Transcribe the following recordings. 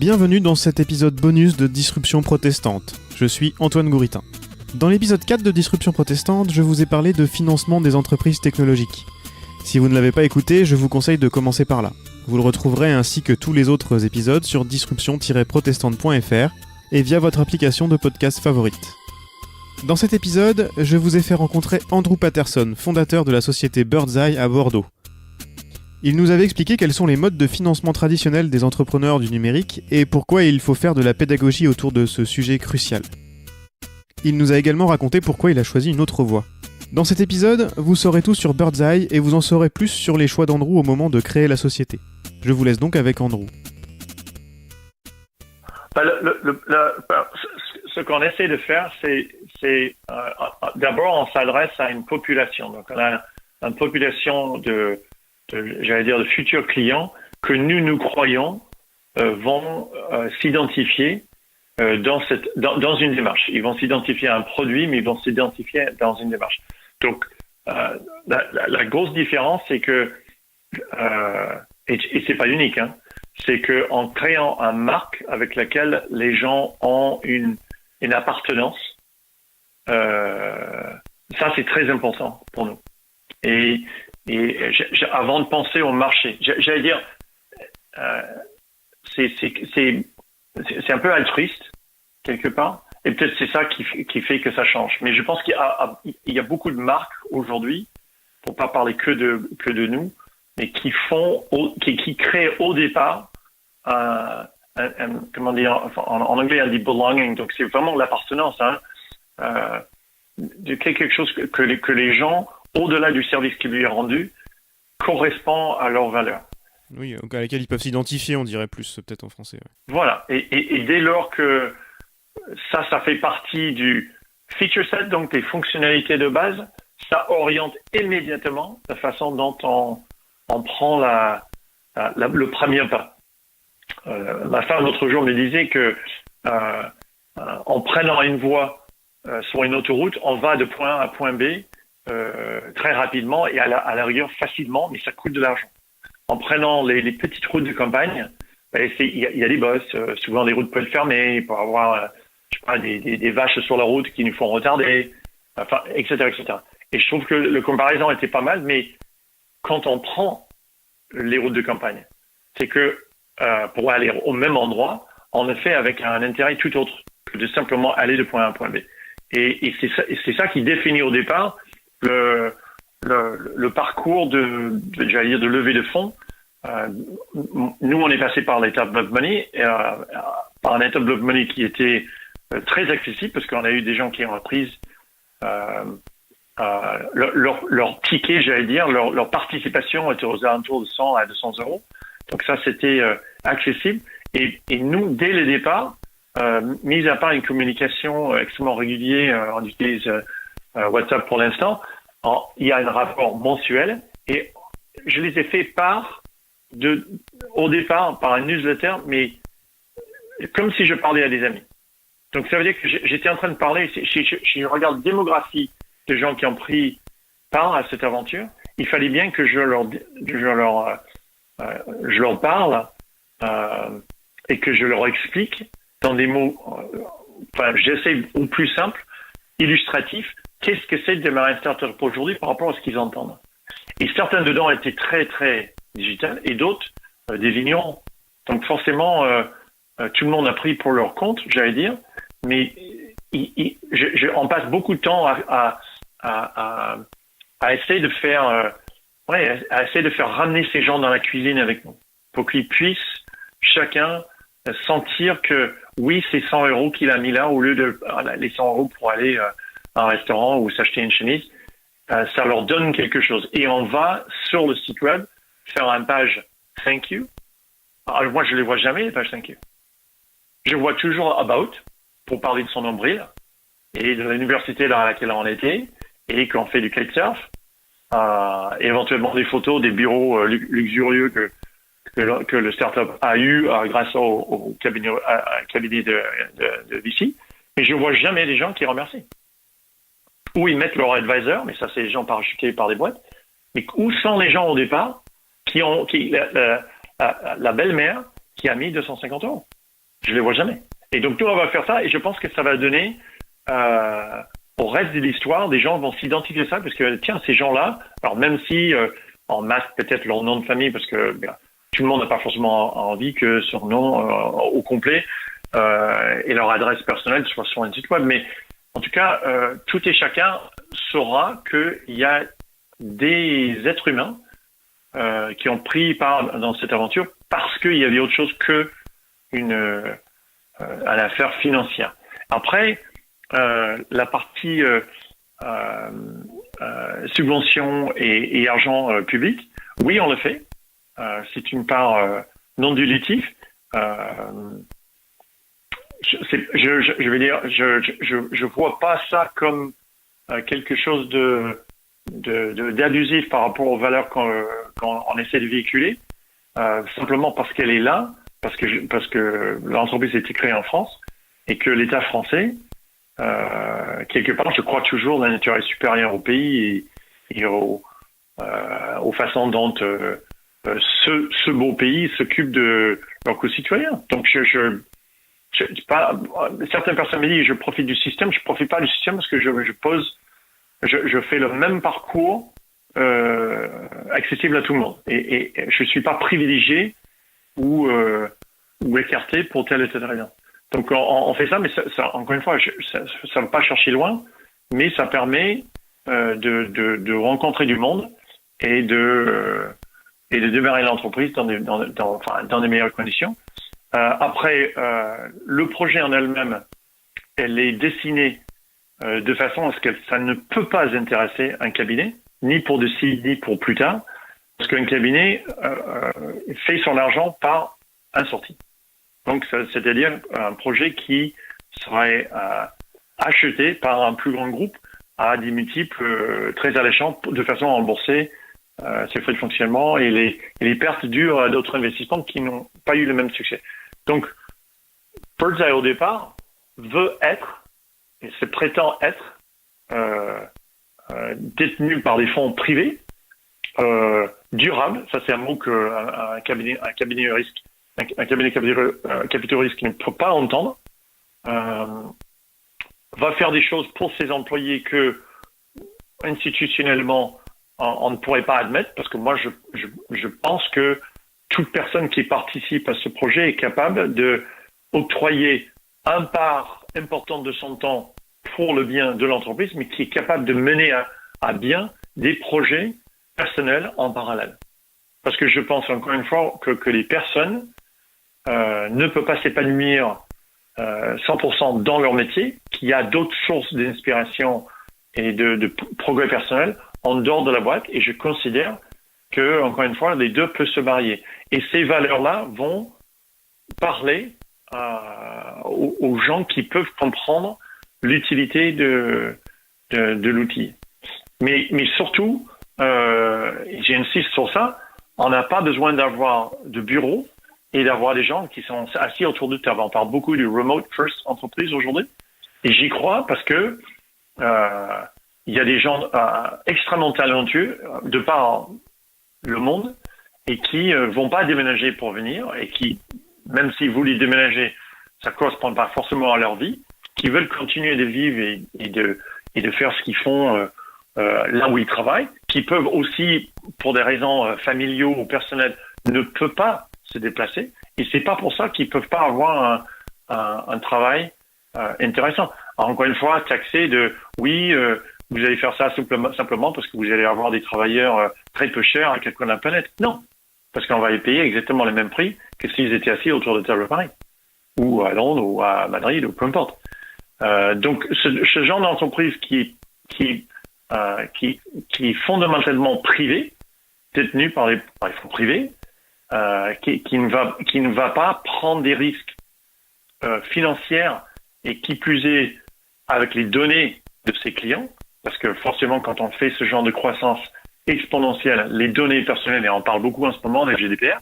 Bienvenue dans cet épisode bonus de Disruption protestante. Je suis Antoine Gouritin. Dans l'épisode 4 de Disruption protestante, je vous ai parlé de financement des entreprises technologiques. Si vous ne l'avez pas écouté, je vous conseille de commencer par là. Vous le retrouverez ainsi que tous les autres épisodes sur disruption-protestante.fr et via votre application de podcast favorite. Dans cet épisode, je vous ai fait rencontrer Andrew Patterson, fondateur de la société Birdseye à Bordeaux. Il nous avait expliqué quels sont les modes de financement traditionnels des entrepreneurs du numérique et pourquoi il faut faire de la pédagogie autour de ce sujet crucial. Il nous a également raconté pourquoi il a choisi une autre voie. Dans cet épisode, vous saurez tout sur Birdseye et vous en saurez plus sur les choix d'Andrew au moment de créer la société. Je vous laisse donc avec Andrew. Ce qu'on essaie de faire, c'est d'abord on s'adresse à une population. Donc on a une population de futurs clients que nous croyons vont s'identifier dans une démarche. Ils vont s'identifier à un produit, mais ils vont s'identifier dans une démarche. Donc la grosse différence, c'est que et c'est pas unique, hein, c'est que en créant une marque avec laquelle les gens ont une appartenance, ça c'est très important pour nous. Et avant de penser au marché, j'allais dire, c'est un peu altruiste quelque part, et peut-être c'est ça qui fait que ça change. Mais je pense qu'il y a beaucoup de marques aujourd'hui, pour pas parler que de nous, mais qui créent au départ comment dire, en anglais on dit belonging, donc c'est vraiment l'appartenance, hein, de quelque chose que les gens, au-delà du service qui lui est rendu, correspond à leurs valeurs. Oui, à laquelle ils peuvent s'identifier, on dirait plus peut-être en français. Ouais. Voilà, et dès lors que ça fait partie du feature set, donc des fonctionnalités de base, ça oriente immédiatement la façon dont on prend le premier pas. Ma femme l'autre jour me disait que en prenant une voie sur une autoroute, on va de point A à point B très rapidement et à la rigueur facilement, mais ça coûte de l'argent. En prenant les petites routes de campagne, il y a des bosses, souvent les routes peuvent être fermées, il peut y avoir des vaches sur la route qui nous font retarder, enfin, etc., etc. Et je trouve que le comparaison était pas mal, mais quand on prend les routes de campagne, c'est que pour aller au même endroit, on le fait avec un intérêt tout autre que de simplement aller de point A à point B. Et c'est ça qui définit au départ le parcours de levée de fonds. Nous, on est passé par l'étape Block Money, par un étape Block Money qui était très accessible parce qu'on a eu des gens qui ont repris leur ticket, leur participation était aux alentours de 100 à 200 euros. Donc ça, c'était accessible. Et nous, dès le départ, mis à part une communication extrêmement régulière, on utilise WhatsApp pour l'instant, il y a un rapport mensuel et je les ai fait au départ par un newsletter, mais comme si je parlais à des amis. Donc ça veut dire que j'étais en train de parler, si je regarde la démographie de gens qui ont pris part à cette aventure, il fallait bien que je leur parle et que je leur explique dans des mots, j'essaie au plus simple, illustratif, qu'est-ce que c'est de démarrer une startup aujourd'hui par rapport à ce qu'ils entendent. Et certains dedans étaient très, très digital et d'autres des vignerons. Donc forcément, tout le monde a pris pour leur compte, j'allais dire, mais on passe beaucoup de temps à essayer de faire ramener ces gens dans la cuisine avec nous pour qu'ils puissent chacun sentir que oui, c'est 100 euros qu'il a mis là au lieu de les 100 euros pour aller à un restaurant ou s'acheter une chemise. Ça leur donne quelque chose. Et on va sur le site web faire une page thank you. Alors moi, je les vois jamais, les pages thank you. Je vois toujours about pour parler de son nombril et de l'université dans laquelle on était et qu'on fait du kitesurf. Éventuellement des photos des bureaux luxurieux que le startup a eu grâce au cabinet de VC. Mais je vois jamais des gens qui remercient. Ou ils mettent leur advisor, mais ça c'est les gens parachutés par des boîtes. Mais où sont les gens au départ la belle-mère qui a mis 250 euros? Je les vois jamais. Et donc, nous, on va faire ça et je pense que ça va donner au reste de l'histoire, des gens vont s'identifier à ça parce que, tiens, ces gens-là, alors même si en masse peut-être leur nom de famille, parce que tout le monde n'a pas forcément envie que son nom au complet et leur adresse personnelle soit sur un site web, mais en tout cas, tout et chacun saura qu'il y a des êtres humains qui ont pris part dans cette aventure parce qu'il y avait autre chose que à l'affaire financière. Après, la partie subvention et argent public, oui, on le fait. C'est une part non dilutive. Je vais dire, je vois pas ça comme quelque chose d'abusif par rapport aux valeurs qu'on essaie de véhiculer, simplement parce qu'elle est là, parce que l'entreprise a été créée en France et que l'État français, quelque part, je crois toujours dans l'intérêt supérieur au pays et aux façons dont ce beau pays s'occupe de leurs concitoyens. Donc, certaines personnes me disent je profite du système, je profite pas du système parce que je fais le même parcours accessible à tout le monde et je suis pas privilégié ou écarté pour telle ou telle raison. Donc on fait ça, mais ça encore une fois, ça ne va pas chercher loin, mais ça permet de rencontrer du monde et de démarrer l'entreprise dans des meilleures conditions. Après, le projet en elle-même, elle est dessinée de façon à ce que ça ne peut pas intéresser un cabinet, ni pour de ci, ni pour plus tard, parce qu'un cabinet fait son argent par un sortie. Donc, c'est-à-dire un projet qui serait acheté par un plus grand groupe à des multiples très alléchants de façon à rembourser ses frais de fonctionnement et les pertes dues à d'autres investissements qui n'ont pas eu le même succès. Donc, Birdseye au départ veut être et se prétend être détenu par des fonds privés durables. Ça, c'est un mot qu'un cabinet capitaux risque ne peut pas entendre. Va faire des choses pour ses employés que institutionnellement on ne pourrait pas admettre, parce que moi je pense que toute personne qui participe à ce projet est capable de octroyer un part importante de son temps pour le bien de l'entreprise, mais qui est capable de mener à bien des projets personnels en parallèle. Parce que je pense encore une fois que les personnes ne peuvent pas s'épanouir 100% dans leur métier, qu'il y a d'autres sources d'inspiration et de progrès personnel en dehors de la boîte, et je considère que, encore une fois, les deux peuvent se marier. Et ces valeurs-là vont parler aux gens qui peuvent comprendre l'utilité de l'outil. Mais surtout, j'insiste sur ça, on n'a pas besoin d'avoir de bureau et d'avoir des gens qui sont assis autour de table. On parle beaucoup du remote first entreprise aujourd'hui, et j'y crois parce que il y a des gens extrêmement talentueux de par le monde et qui vont pas déménager pour venir et qui, même s'ils voulaient déménager, ça correspond pas forcément à leur vie, qui veulent continuer de vivre et de faire ce qu'ils font là où ils travaillent, qui peuvent aussi, pour des raisons familiaux ou personnelles, ne peuvent pas se déplacer. Et c'est pas pour ça qu'ils peuvent pas avoir un travail intéressant. Alors, encore une fois, taxé de oui, vous allez faire ça simplement parce que vous allez avoir des travailleurs très peu chers à quelques coins de la planète. Non, parce qu'on va les payer exactement le même prix que s'ils étaient assis autour de table Paris, ou à Londres, ou à Madrid, ou peu importe. Donc, ce genre d'entreprise qui est fondamentalement privé, détenu par les fonds privés, qui ne va pas prendre des risques financiers et qui plus est avec les données de ses clients, parce que forcément quand on fait ce genre de croissance exponentielle, les données personnelles, et on parle beaucoup en ce moment des GDPR,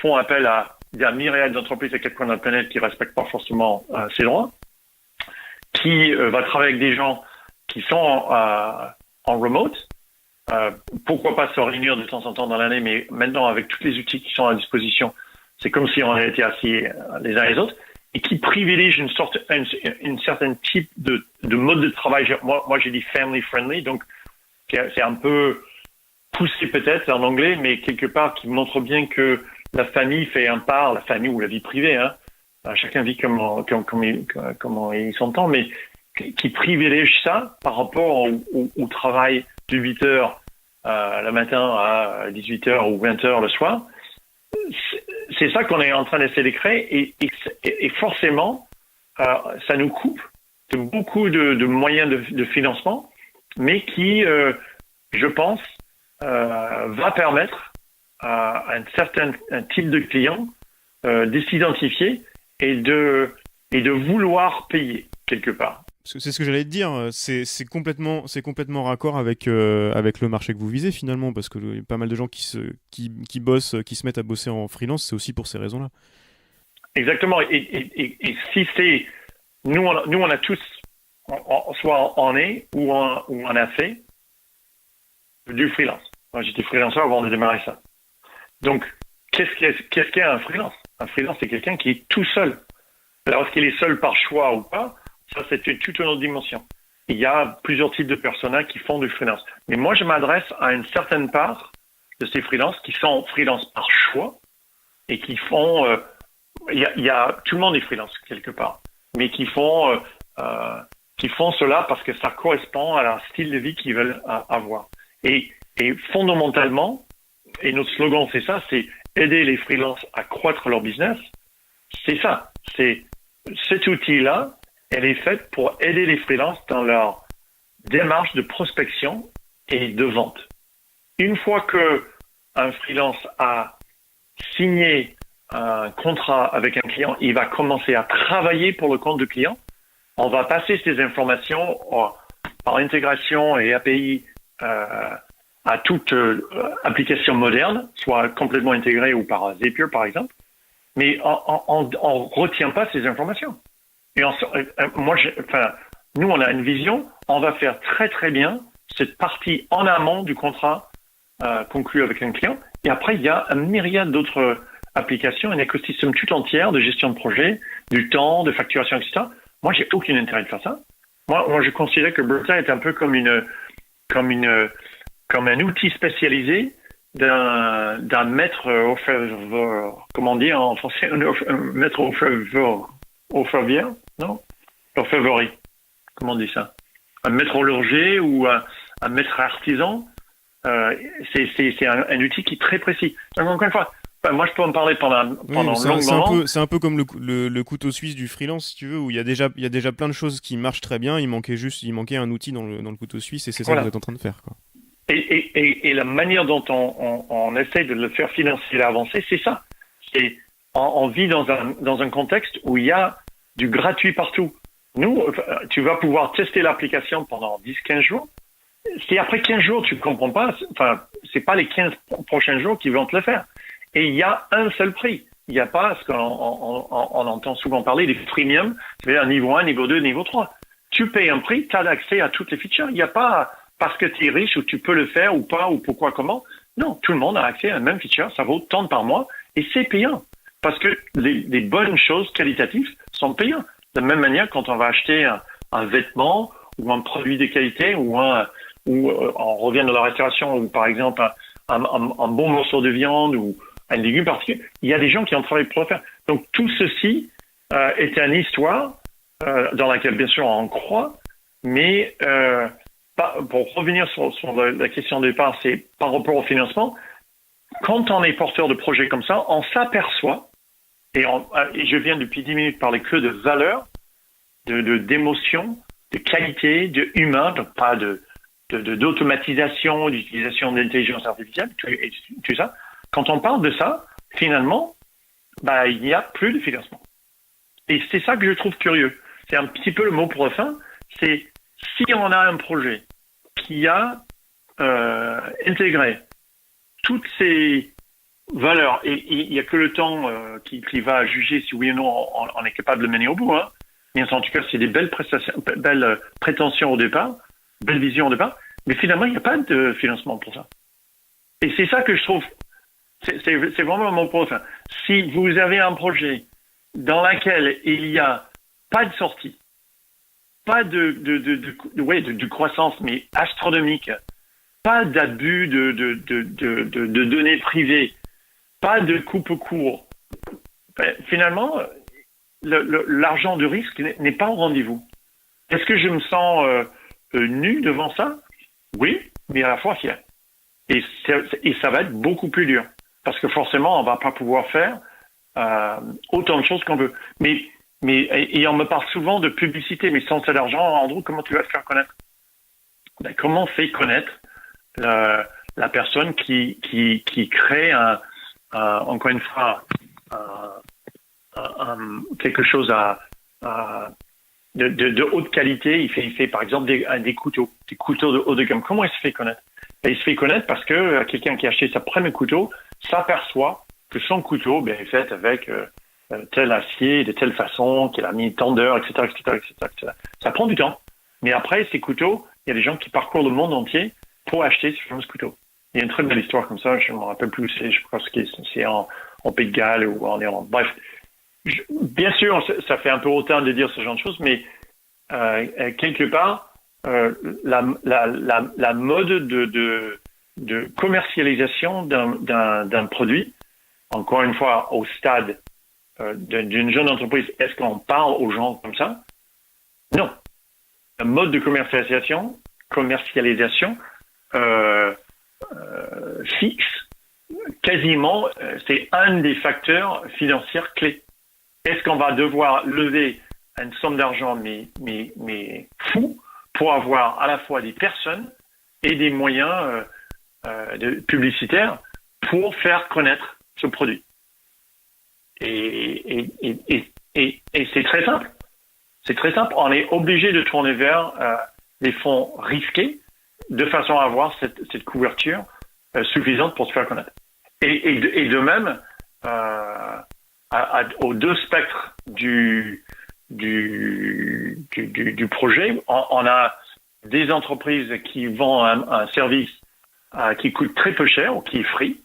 font appel à des myriades d'entreprises à quatre coins de la planète qui respectent pas forcément ces droits, qui va travailler avec des gens qui sont en remote. Pourquoi pas se réunir de temps en temps dans l'année, mais maintenant avec tous les outils qui sont à disposition, c'est comme si on était assis les uns les autres, et qui privilège une certaine type de mode de travail. Moi, j'ai dit family friendly, donc c'est un peu poussé peut-être en anglais, mais quelque part qui montre bien que la famille fait un part, la famille ou la vie privée, hein. Chacun vit comment il s'entend, mais qui privilège ça par rapport au travail de 8 heures le matin à 18 heures ou 20 heures le soir. C'est ça qu'on est en train d'essayer de créer et forcément, ça nous coupe de beaucoup de moyens de financement, mais qui, je pense, va permettre à un type de client de s'identifier et de vouloir payer quelque part. C'est ce que j'allais te dire, c'est complètement raccord avec le marché que vous visez finalement, parce que y a pas mal de gens qui bossent, qui se mettent à bosser en freelance, c'est aussi pour ces raisons-là. Exactement. Et si c'est nous on a tous soit on est ou on a fait du freelance. Moi j'étais freelanceur avant de démarrer ça. Donc qu'est-ce qu'est un freelance? Un freelance c'est quelqu'un qui est tout seul. Alors est-ce qu'il est seul par choix ou pas? Ça, c'est toute une autre dimension. Il y a plusieurs types de personas qui font du freelance. Mais moi, je m'adresse à une certaine part de ces freelances qui sont freelance par choix et qui font... tout le monde est freelance quelque part, mais qui font cela parce que ça correspond à leur style de vie qu'ils veulent avoir. Et fondamentalement, et notre slogan, c'est ça, c'est aider les freelances à croître leur business. C'est ça. C'est cet outil-là. Elle est faite pour aider les freelances dans leur démarche de prospection et de vente. Une fois que un freelance a signé un contrat avec un client, il va commencer à travailler pour le compte du client. On va passer ces informations par intégration et API à toute application moderne, soit complètement intégrée ou par Zapier par exemple. Mais on retient pas ces informations. Et nous, on a une vision. On va faire très, très bien cette partie en amont du contrat conclu avec un client. Et après, il y a une myriade d'autres applications, un écosystème tout entier de gestion de projet, du temps, de facturation, etc. Moi, j'ai aucun intérêt de faire ça. Moi, je considère que Bertha est un peu comme un outil spécialisé d'un maître au faveur. Comment dire en français? Un maître au faveur. Au faveur, non? Au favori. Comment on dit ça? Un maître horloger ou un maître artisan. C'est un outil qui est très précis. Donc, encore une fois, moi je peux en parler pendant longuement. C'est un peu comme le couteau suisse du freelance, si tu veux, où il y a déjà plein de choses qui marchent très bien. Il manquait un outil dans le couteau suisse et c'est ça que vous êtes en train de faire, quoi. Et la manière dont on essaie de le faire financer et avancer, c'est ça. On vit dans un contexte où il y a du gratuit partout. Nous, tu vas pouvoir tester l'application pendant 10-15 jours. Si après 15 jours, tu ne comprends pas, c'est pas les 15 prochains jours qui vont te le faire. Et il y a un seul prix. Il n'y a pas ce qu'on entend souvent parler des freemium, c'est-à-dire niveau 1, niveau 2, niveau 3. Tu payes un prix, tu as accès à toutes les features. Il n'y a pas parce que tu es riche ou tu peux le faire ou pas ou pourquoi, comment. Non, tout le monde a accès à la même feature. Ça vaut tant par mois et c'est payant. Parce que les bonnes choses qualitatives sont payantes. De la même manière, quand on va acheter un vêtement ou un produit de qualité ou on revient dans la restauration ou par exemple un bon morceau de viande ou un légume particulier, il y a des gens qui ont travaillé pour le faire. Donc tout ceci est une histoire dans laquelle bien sûr on croit, mais pour revenir sur la question de départ, c'est par rapport au financement. Quand on est porteur de projets comme ça, on s'aperçoit, et je viens depuis 10 minutes parler que de valeur, d'émotion, de qualité, de humain, donc pas d'automatisation, d'utilisation de l'intelligence artificielle, tout ça. Quand on parle de ça, finalement, il n'y a plus de financement. Et c'est ça que je trouve curieux. C'est un petit peu le mot pour la fin. C'est si on a un projet qui a intégré toutes ces valeurs, et il n'y a que le temps qui va juger si oui ou non on est capable de le mener au bout. Hein. Mais en tout cas, c'est des belles prétentions au départ, belle vision au départ, mais finalement, il n'y a pas de financement pour ça. Et c'est ça que je trouve C'est vraiment mon point. Si vous avez un projet dans lequel il n'y a pas de sortie, pas de croissance, mais astronomique, pas d'abus de données privées, pas de coupe court, finalement, l'argent de risque n'est pas au rendez-vous. Est-ce que je me sens nu devant ça? Oui, mais à la fois fier. Et ça va être beaucoup plus dur. Parce que forcément, on va pas pouvoir faire autant de choses qu'on veut. Et on me parle souvent de publicité, mais sans cet argent, Andrew, comment tu vas te faire connaître? Comment on fait connaître la personne qui crée encore une fois quelque chose de haute qualité? Il fait par exemple des couteaux de haut de gamme. Comment il se fait connaître? Et il se fait connaître parce que quelqu'un qui a acheté sa premier couteau s'aperçoit que son couteau est fait avec tel acier, de telle façon, qu'il a mis tant d'heures, etc., etc. Ça prend du temps. Mais après, ces couteaux, il y a des gens qui parcourent le monde entier pour acheter ce fameux couteau. Il y a une très belle histoire comme ça, je ne me rappelle plus, je pense que c'est en Pays de Galles ou en Irlande. Bref, bien sûr, ça fait un peu hautain de dire ce genre de choses, mais quelque part, la mode de commercialisation d'un produit, encore une fois, au stade d'une jeune entreprise, est-ce qu'on parle aux gens comme ça? Non. Le mode de commercialisation fixe, quasiment, c'est un des facteurs financiers clés. Est-ce qu'on va devoir lever une somme d'argent mais fou pour avoir à la fois des personnes et des moyens publicitaires pour faire connaître ce produit? Et c'est très simple. C'est très simple. On est obligé de tourner vers les fonds risqués de façon à avoir cette couverture suffisante pour se faire connaître. Et de même, aux deux spectres du projet, on a des entreprises qui vendent un service qui coûte très peu cher ou qui est free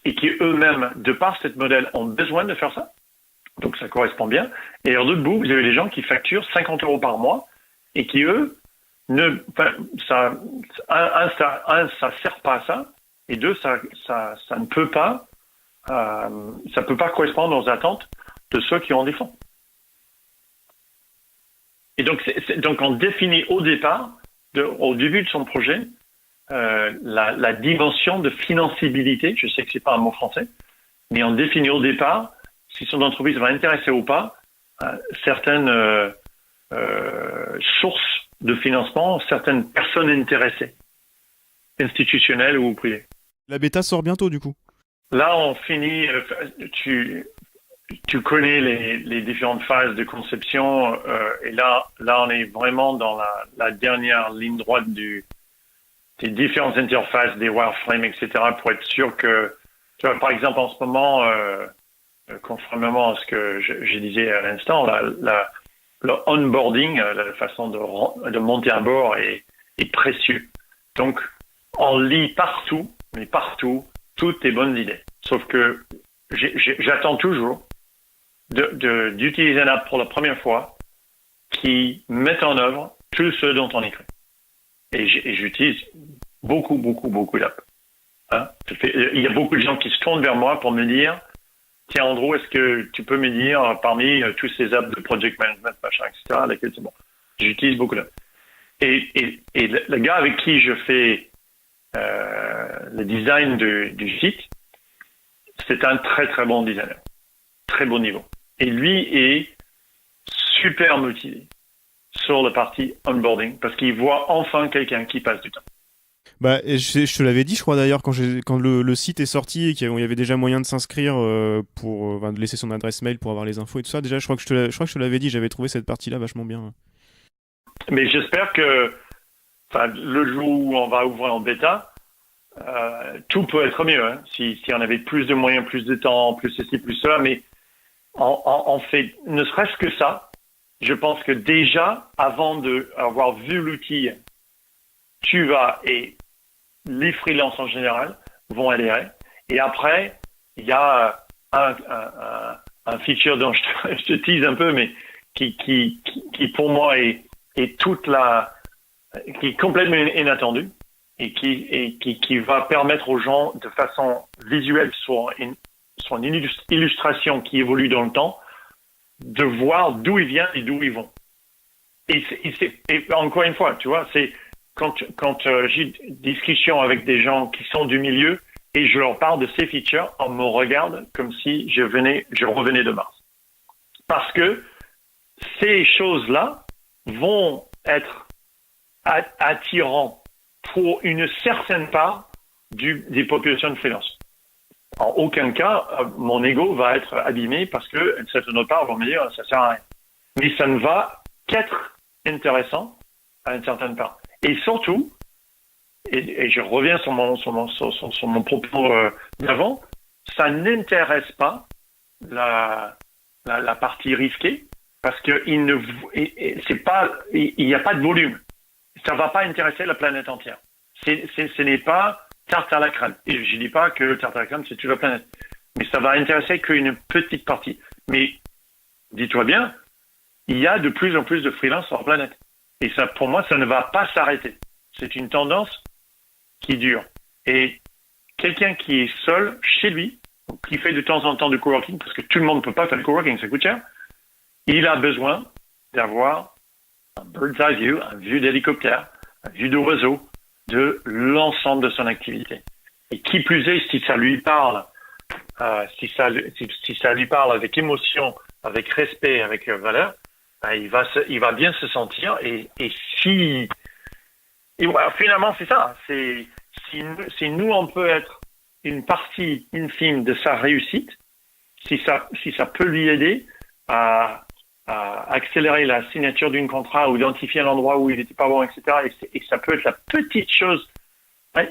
et qui eux-mêmes, de par cette modèle, ont besoin de faire ça. Donc ça correspond bien. Et en l'autre bout, vous avez des gens qui facturent 50 € par mois et qui, eux, ça sert pas à ça, et deux, ça ne peut pas, ça peut pas correspondre aux attentes de ceux qui ont des fonds. Et donc, donc on définit au départ, au début de son projet, la dimension de finançabilité. Je sais que c'est pas un mot français, mais on définit au départ si son entreprise va intéresser ou pas certaines sources de financement, certaines personnes intéressées, institutionnelles ou privées. La bêta sort bientôt, du coup. Là, on finit. Tu connais les différentes phases de conception, et là, on est vraiment dans la dernière ligne droite des différentes interfaces, des wireframes, etc., pour être sûr que, tu vois, par exemple, en ce moment, conformément à ce que je disais à l'instant, le onboarding, la façon de monter à bord est précieux. Donc, on lit partout, toutes les bonnes idées. Sauf que j'attends toujours d'utiliser une app pour la première fois qui met en œuvre tout ce dont on écrit. Et j'utilise beaucoup d'apps. Hein? Il y a beaucoup de gens qui se tournent vers moi pour me dire: tiens, Andrew, est-ce que tu peux me dire, parmi tous ces apps de project management, machin, etc., lesquels c'est bon? J'utilise beaucoup d'apps. Et le gars avec qui je fais le design du site, c'est un très très bon designer. Très bon niveau. Et lui est super motivé sur la partie onboarding parce qu'il voit enfin quelqu'un qui passe du temps. Bah, je te l'avais dit, je crois d'ailleurs, quand le site est sorti et qu'il y avait déjà moyen de s'inscrire pour de laisser son adresse mail pour avoir les infos et tout ça. Déjà, je crois que je te l'avais dit, j'avais trouvé cette partie-là vachement bien. Mais j'espère que le jour où on va ouvrir en bêta, tout peut être mieux. Hein, si on avait plus de moyens, plus de temps, plus ceci, plus cela. Mais on fait ne serait-ce que ça. Je pense que déjà, avant d'avoir vu l'outil, et les freelances en général vont adhérer. Et après, il y a un feature dont je te tease un peu, mais qui pour moi est qui est complètement inattendu et qui va permettre aux gens de façon visuelle sur une illustration qui évolue dans le temps de voir d'où ils viennent et d'où ils vont. Et encore une fois, tu vois, c'est quand j'ai une discussion avec des gens qui sont du milieu et je leur parle de ces features, on me regarde comme si je revenais de Mars. Parce que ces choses-là vont être attirants pour une certaine part des populations de freelance. En aucun cas, mon ego va être abîmé parce que une certaine autre part va me dire ça sert à rien. Mais ça ne va qu'être intéressant à une certaine part. Et surtout, et je reviens sur mon propos d'avant, ça n'intéresse pas la partie risquée parce que il n'y a pas de volume. Ça va pas intéresser la planète entière. Ce n'est pas tarte à la crème. Et je dis pas que tarte à la crème c'est toute la planète, mais ça va intéresser qu'une petite partie. Mais dis-toi bien, il y a de plus en plus de freelance sur la planète. Et ça, pour moi, ça ne va pas s'arrêter. C'est une tendance qui dure. Et quelqu'un qui est seul chez lui, qui fait de temps en temps du coworking, parce que tout le monde ne peut pas faire du coworking, ça coûte cher, il a besoin d'avoir un bird's eye view, un vue d'hélicoptère, un vue d'oiseau de l'ensemble de son activité. Et qui plus est, si ça lui parle, si ça lui parle avec émotion, avec respect, avec valeur, il va bien se sentir. Et voilà, finalement, c'est ça. Si nous, on peut être une partie infime de sa réussite, si ça peut lui aider à accélérer la signature d'un contrat ou identifier l'endroit où il n'était pas bon, etc. Et ça peut être la petite chose,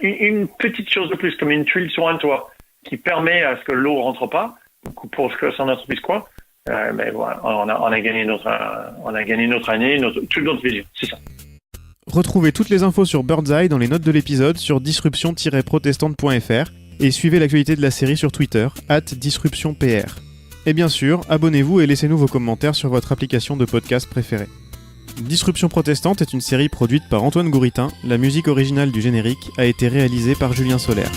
une petite chose de plus, comme une tuile sur un toit, qui permet à ce que l'eau rentre pas, pour que son entreprise quoi. Mais voilà, on a gagné notre année, toute notre vision. C'est ça. Retrouvez toutes les infos sur Birdseye dans les notes de l'épisode sur disruption-protestante.fr et suivez l'actualité de la série sur Twitter @disruptionpr. Et bien sûr, abonnez-vous et laissez-nous vos commentaires sur votre application de podcast préférée. Disruption protestante est une série produite par Antoine Gouritin. La musique originale du générique a été réalisée par Julien Solaire.